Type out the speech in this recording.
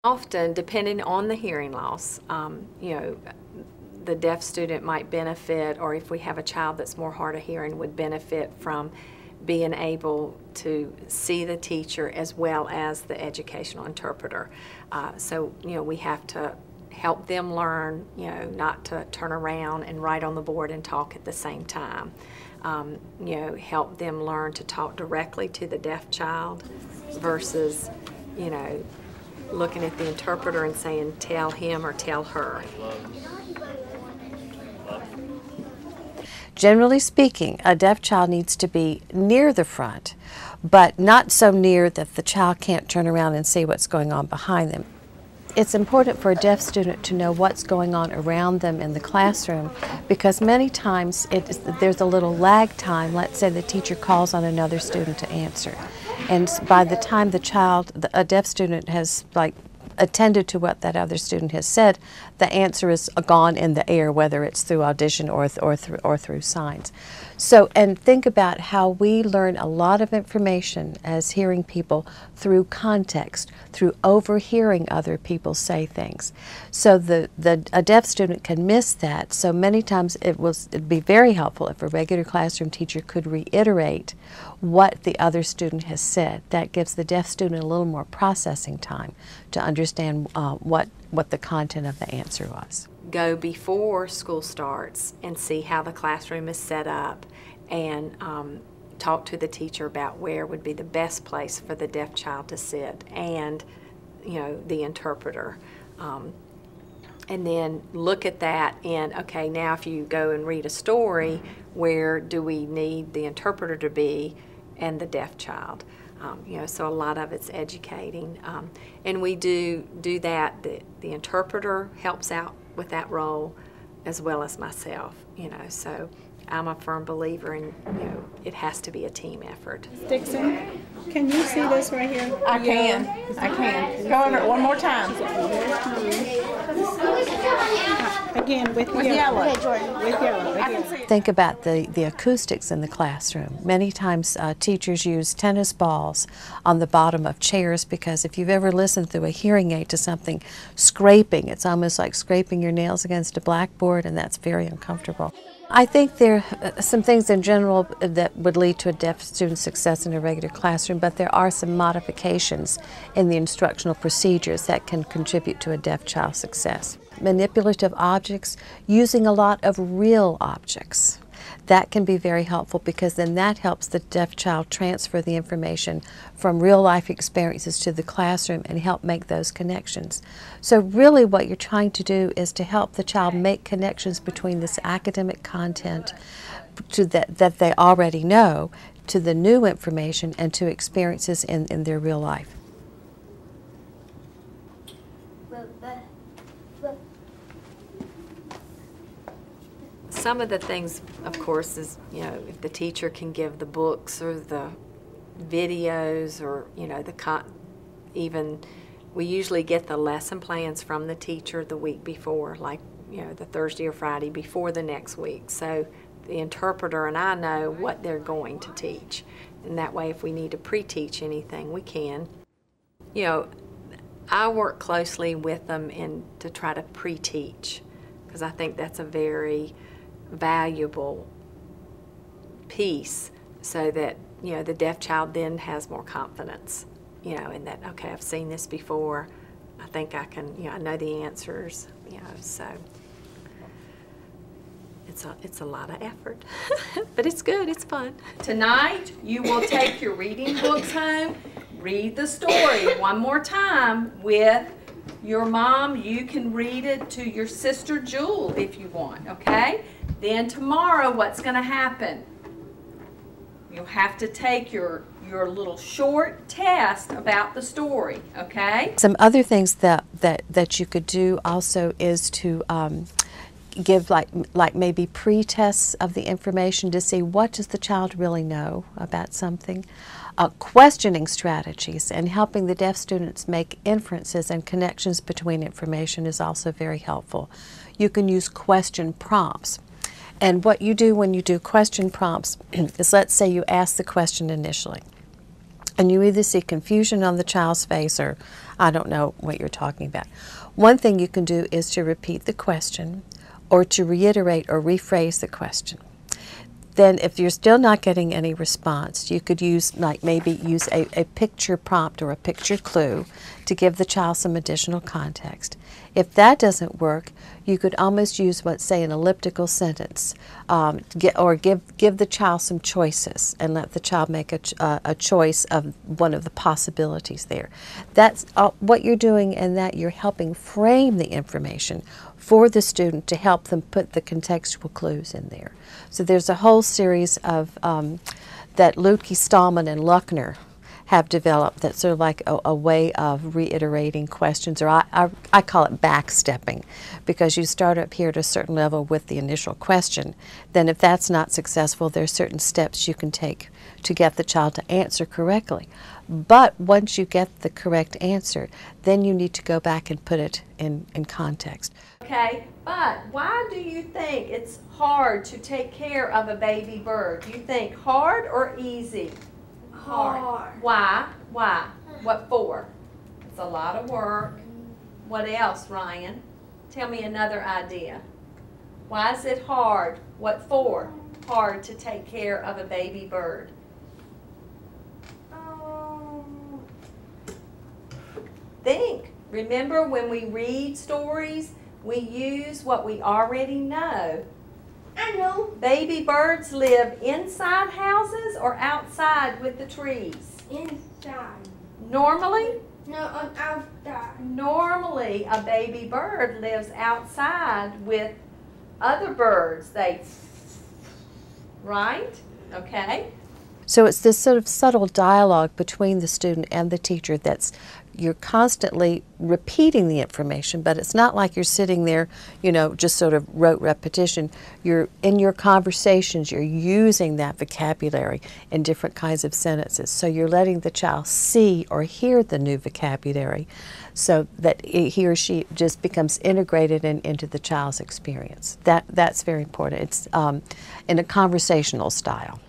Often, depending on the hearing loss, you know, the deaf student might benefit, or if we have a child that's more hard of hearing, would benefit from being able to see the teacher as well as the educational interpreter. So, you know, we have to help them learn, you know, not to turn around and write on the board and talk at the same time. You know, help them learn to talk directly to the deaf child versus, you know, looking at the interpreter and saying, tell him or tell her. Generally speaking, a deaf child needs to be near the front, but not so near that the child can't turn around and see what's going on behind them. It's important for a deaf student to know what's going on around them in the classroom, because many times there's a little lag time. Let's say the teacher calls on another student to answer, and by the time a deaf student has attended to what that other student has said, the answer is gone in the air, whether it's through audition or through signs. So, and think about how we learn a lot of information as hearing people through context, through overhearing other people say things. So a deaf student can miss that. So many times it'd be very helpful if a regular classroom teacher could reiterate what the other student has said. That gives the deaf student a little more processing time to understand what the content of the answer was. Go before school starts and see how the classroom is set up, and talk to the teacher about where would be the best place for the deaf child to sit, and, you know, the interpreter. And then look at that and, okay, now if you go and read a story, where do we need the interpreter to be and the deaf child? You know, so a lot of it's educating. And we do that. The interpreter helps out with that role as well as myself, you know. So I'm a firm believer in, you know, it has to be a team effort. Dixon, can you see this right here? I can. Go over it one more time. Again, with yellow. With yellow. Again. Think about the acoustics in the classroom. Many times teachers use tennis balls on the bottom of chairs, because if you've ever listened through a hearing aid to something scraping, it's almost like scraping your nails against a blackboard, and that's very uncomfortable. I think there are some things in general that would lead to a deaf student's success in a regular classroom, but there are some modifications in the instructional procedures that can contribute to a deaf child's success. Manipulative objects, using a lot of real objects. That can be very helpful, because then that helps the deaf child transfer the information from real life experiences to the classroom and help make those connections. So really what you're trying to do is to help the child make connections between this academic content that they already know, to the new information, and to experiences in their real life. Some of the things, of course, is, you know, if the teacher can give the books or the videos, or, you know, even we usually get the lesson plans from the teacher the week before, like, you know, the Thursday or Friday before the next week. So the interpreter and I know what they're going to teach, and that way if we need to pre-teach anything, we can. You know, I work closely with them to try to pre-teach, because I think that's a very valuable piece, so that, you know, the deaf child then has more confidence, you know, in that, okay, I've seen this before, I think I can, you know, I know the answers, you know. So it's a lot of effort, but it's good, it's fun. Tonight, you will take your reading books home, read the story one more time with your mom. You can read it to your sister Jewel if you want, okay? Then tomorrow, what's going to happen? You'll have to take your little short test about the story, okay? Some other things that you could do also is to give like maybe pre-tests of the information to see what does the child really know about something. Questioning strategies and helping the deaf students make inferences and connections between information is also very helpful. You can use question prompts. And what you do when you do question prompts is, let's say you ask the question initially. and you either see confusion on the child's face or I don't know what you're talking about. One thing you can do is to repeat the question or to reiterate or rephrase the question. Then if you're still not getting any response, you could use, like maybe use a picture prompt or a picture clue to give the child some additional context. If that doesn't work, you could almost use what's, say, an elliptical sentence, or give the child some choices and let the child make a choice of one of the possibilities there. That's what you're doing, and that you're helping frame the information for the student to help them put the contextual clues in there. So there's a whole series of that Lutke, Stallman, and Luckner have developed that's sort of like a way of reiterating questions, or I call it backstepping, because you start up here at a certain level with the initial question. Then if that's not successful, there's certain steps you can take to get the child to answer correctly. But once you get the correct answer, then you need to go back and put it in context. Okay, but why do you think it's hard to take care of a baby bird? Do you think hard or easy? Hard. Why? Why? What for? It's a lot of work. What else, Ryan? Tell me another idea. Why is it hard? What for? Hard to take care of a baby bird. Think. Remember, when we read stories, we use what we already know. I know. Baby birds live inside houses or outside with the trees? Inside. Normally? No, outside. Normally, a baby bird lives outside with other birds. Right? Okay. So it's this sort of subtle dialogue between the student and the teacher that's, you're constantly repeating the information, but it's not like you're sitting there, you know, just sort of rote repetition. You're in your conversations, you're using that vocabulary in different kinds of sentences. So you're letting the child see or hear the new vocabulary so that he or she just becomes integrated into the child's experience. That's very important. It's in a conversational style.